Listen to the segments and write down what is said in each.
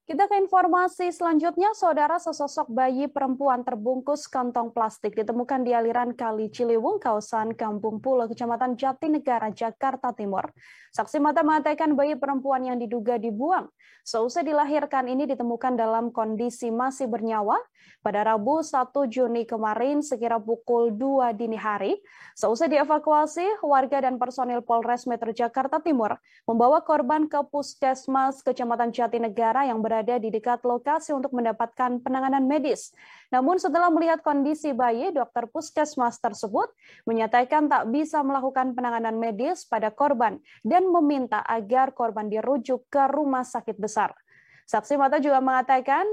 Kita ke informasi selanjutnya, saudara, sesosok bayi perempuan terbungkus kantong plastik ditemukan di aliran Kali Ciliwung, kawasan Kampung Pulo, Kecamatan Jatinegara, Jakarta Timur. Saksi mata mengatakan bayi perempuan yang diduga dibuang seusai dilahirkan ini ditemukan dalam kondisi masih bernyawa pada Rabu 1 Juni kemarin sekira pukul 2 dini hari. Seusai dievakuasi, warga dan personil Polres Metro Jakarta Timur membawa korban ke Puskesmas Kecamatan Jatinegara yang berada di dekat lokasi untuk mendapatkan penanganan medis. Namun setelah melihat kondisi bayi, dokter Puskesmas tersebut menyatakan tak bisa melakukan penanganan medis pada korban dan meminta agar korban dirujuk ke rumah sakit besar. Saksi mata juga mengatakan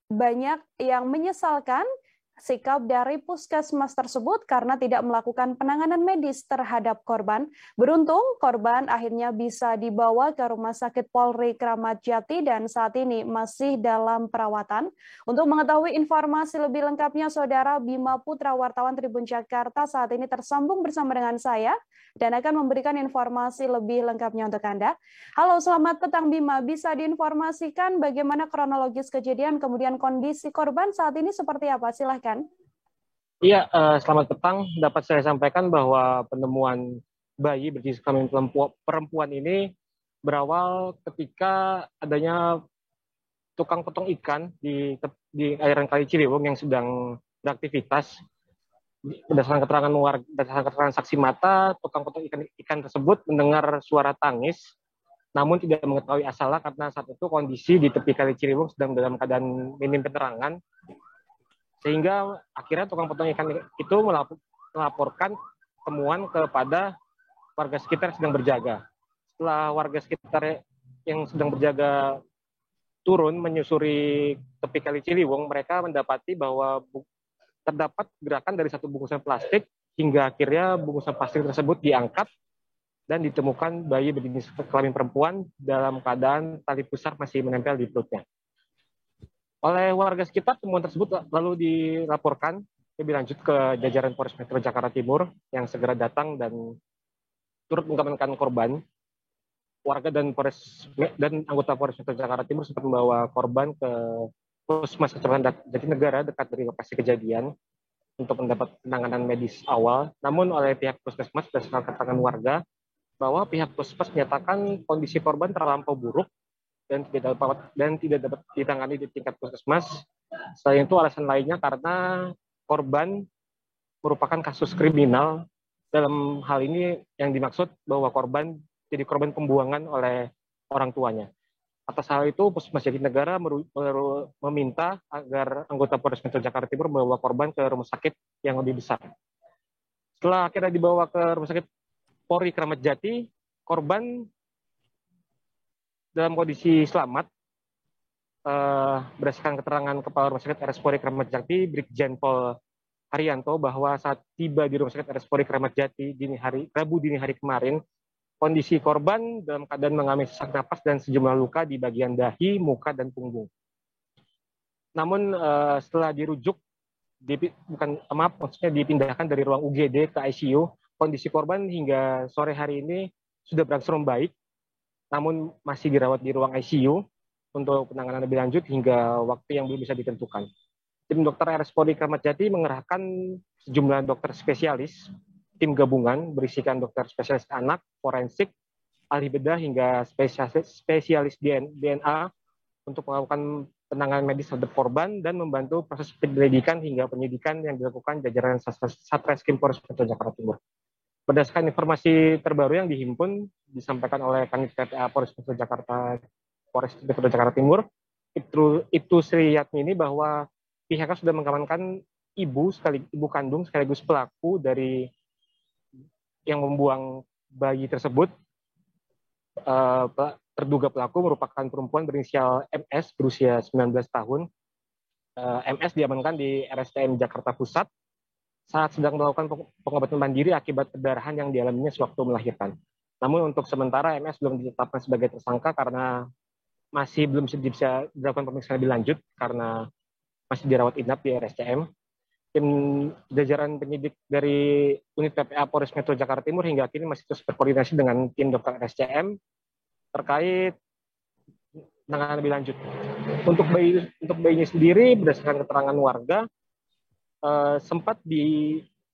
banyak yang menyesalkan sikap dari puskesmas tersebut karena tidak melakukan penanganan medis terhadap korban. Beruntung, korban akhirnya bisa dibawa ke Rumah Sakit Polri Kramat Jati dan saat ini masih dalam perawatan. Untuk mengetahui informasi lebih lengkapnya, Saudara Bima Putra, wartawan Tribun Jakarta, saat ini tersambung bersama dengan saya dan akan memberikan informasi lebih lengkapnya untuk Anda. Halo, selamat petang Bima. Bisa diinformasikan bagaimana kronologis kejadian, kemudian kondisi korban saat ini seperti apa? Silahkan. Iya, selamat petang. Dapat saya sampaikan bahwa penemuan bayi berjenis kelamin perempuan ini berawal ketika adanya tukang potong ikan di airan Kali Ciliwung yang sedang beraktivitas. Berdasarkan keterangan saksi mata, tukang potong ikan tersebut mendengar suara tangis, namun tidak mengetahui asalnya karena saat itu kondisi di tepi Kali Ciliwung sedang dalam keadaan minim penerangan. Sehingga akhirnya tukang potong ikan itu melaporkan temuan kepada warga sekitar yang sedang berjaga. Setelah warga sekitar yang sedang berjaga turun menyusuri tepi Kali Ciliwung, mereka mendapati bahwa terdapat gerakan dari satu bungkusan plastik hingga akhirnya bungkusan plastik tersebut diangkat dan ditemukan bayi berjenis kelamin perempuan dalam keadaan tali pusar masih menempel di perutnya. Oleh warga sekitar, temuan tersebut lalu dilaporkan lebih lanjut ke jajaran Polres Metro Jakarta Timur yang segera datang dan turut mengamankan korban. Warga dan anggota Polres Metro Jakarta Timur sempat membawa korban ke Puskesmas Kecamatan Jatinegara dekat dari lokasi kejadian untuk mendapat penanganan medis awal. Namun oleh pihak Puskesmas berdasarkan keterangan warga bahwa pihak Puskesmas menyatakan kondisi korban terlampau buruk dan tidak dapat ditangani di tingkat puskesmas. Selain itu alasan lainnya karena korban merupakan kasus kriminal. Dalam hal ini yang dimaksud bahwa korban jadi korban pembuangan oleh orang tuanya. Atas hal itu, Puskesmas Jatinegara meminta agar anggota Polres Metro Jakarta Timur membawa korban ke rumah sakit yang lebih besar. Setelah akhirnya dibawa ke rumah sakit Polri Kramat Jati, korban dalam kondisi selamat. Berdasarkan keterangan Kepala Rumah Sakit RS Polri Kramat Jati, Brigjen Pol Haryanto, bahwa saat tiba di Rumah Sakit RS Polri Kramat Jati Rabu dini hari kemarin, kondisi korban dalam keadaan mengalami sesak napas dan sejumlah luka di bagian dahi, muka, dan punggung. Namun setelah dirujuk, dipindahkan dari ruang UGD ke ICU, kondisi korban hingga sore hari ini sudah berangsur membaik, namun masih dirawat di ruang ICU untuk penanganan lebih lanjut hingga waktu yang belum bisa ditentukan. Tim dokter RS Polri Kramat Jati mengerahkan sejumlah dokter spesialis, tim gabungan berisikan dokter spesialis anak, forensik, ahli bedah hingga spesialis DNA untuk melakukan penanganan medis terhadap korban dan membantu proses penyelidikan hingga penyidikan yang dilakukan jajaran Satreskrim Polres Metro Jakarta Timur. Berdasarkan informasi terbaru yang dihimpun disampaikan oleh Kanit PPA Polres Metro Jakarta Timur, itu Sri Yatmini, bahwa pihaknya sudah mengamankan ibu kandung sekaligus pelaku dari yang membuang bayi tersebut. Terduga pelaku merupakan perempuan berinisial MS berusia 19 tahun. MS diamankan di RSCM Jakarta Pusat saat sedang melakukan pengobatan mandiri akibat perdarahan yang dialaminya sewaktu melahirkan. Namun untuk sementara MS belum ditetapkan sebagai tersangka karena masih belum bisa dilakukan pemeriksaan lebih lanjut karena masih dirawat inap di RSCM. Tim jajaran penyidik dari unit PPA Polres Metro Jakarta Timur hingga kini masih terus berkoordinasi dengan tim dokter RSCM terkait penanganan lebih lanjut. Untuk bayinya sendiri berdasarkan keterangan warga sempat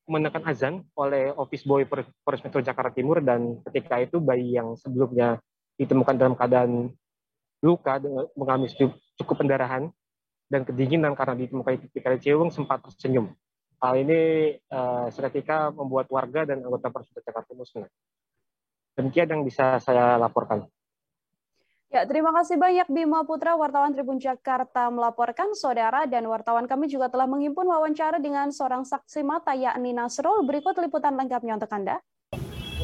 menekan azan oleh Office Boy Polres Metro Jakarta Timur, dan ketika itu bayi yang sebelumnya ditemukan dalam keadaan luka dengan mengalami cukup pendarahan dan kedinginan karena ditemukan di Kali Ciliwung sempat tersenyum. Hal ini seketika membuat warga dan anggota Polres Metro Jakarta Timur senang. Demikian yang bisa saya laporkan. Ya, terima kasih banyak Bima Putra, wartawan Tribun Jakarta melaporkan, saudara, dan wartawan kami juga telah menghimpun wawancara dengan seorang saksi mata yakni Nasrul. Berikut liputan lengkapnya untuk Anda.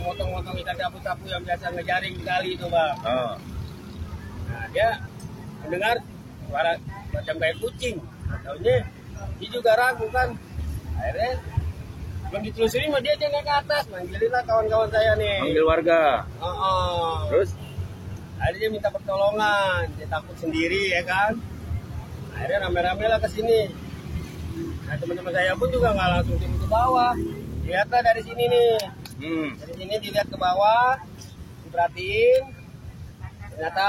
Motong-motong ikan tapu-tapu yang biasa ngejaring kali itu, Bang. Oh. Nah, dia mendengar suara macam kayak kucing. Tahunya dia juga ragu kan. Akhirnya belum ditelusuri mah dia naik ke atas, manggilin lah kawan-kawan saya nih. Manggil warga. Terus akhirnya dia minta pertolongan, dia takut sendiri ya kan. Akhirnya rame-rame lah ke sini. Nah, teman-teman saya pun juga nggak langsung turun ke bawah. Lihatlah dari sini nih. Dari sini dilihat ke bawah, diperhatiin. Ternyata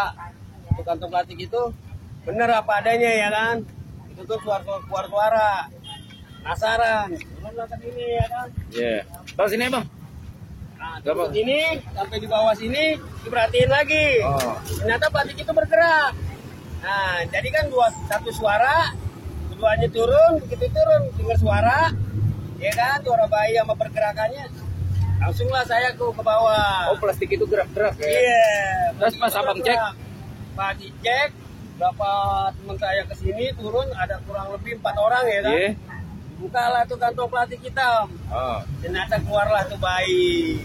untuk kantong plastik itu bener apa adanya ya kan. Itu tuh keluar suara. Penasaran. Turunlah ke sini ya kan. Iya. Tahu sini Bang. Nah, terus ini sampai di bawah sini diperhatiin lagi. Ternyata plastik itu bergerak. Nah, jadi kan satu suara, keduanya turun, begitu turun dengar suara, ya kan, suara bayi sama pergerakannya. Langsunglah saya ke bawah. Oh, plastik itu gerak-gerak ya? Iya. Terus pas abang cek? Pas dicek, berapa teman saya ke sini turun, ada kurang lebih 4 orang ya kan. Yeah. Bukalah tuh kantong plastik hitam. Ternyata keluarlah tuh bayi.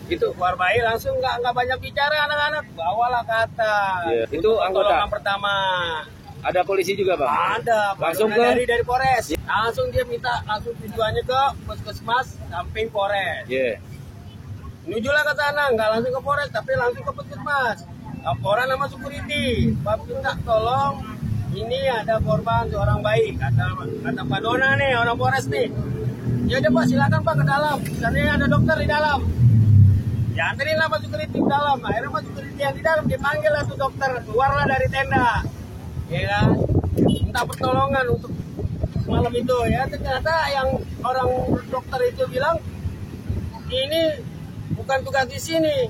Itu keluar bayi langsung nggak banyak bicara anak-anak, bawalah ke atas. Yeah. Itu anggota pertama. Ada polisi juga Bang? Ada. Langsung dari Polres. Langsung dia minta langsung tujuannya ke Puskesmas samping Polres. Iya. Menujulah ke sana, nggak langsung ke Polres tapi langsung ke Puskesmas. Laporan sama security. Pak minta tolong, ini ada korban seorang bayi, kata Pak Dona nih, orang Polres nih. Ya udah Pak, silakan Pak ke dalam. Karena ada dokter di dalam. Ya anterin lah Pak security di dalam. Akhirnya Pak security yang di dalam dipanggil lah tuh dokter, keluarlah dari tenda. Ya kan? Minta pertolongan untuk malam itu ya. Ternyata yang orang dokter itu bilang ini bukan tugas di sini.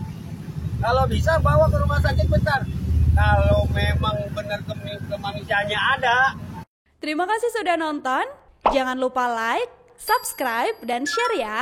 Kalau bisa bawa ke rumah sakit bentar. Kalau memang benar kemanusiaannya ada. Terima kasih sudah nonton. Jangan lupa like, subscribe, dan share ya.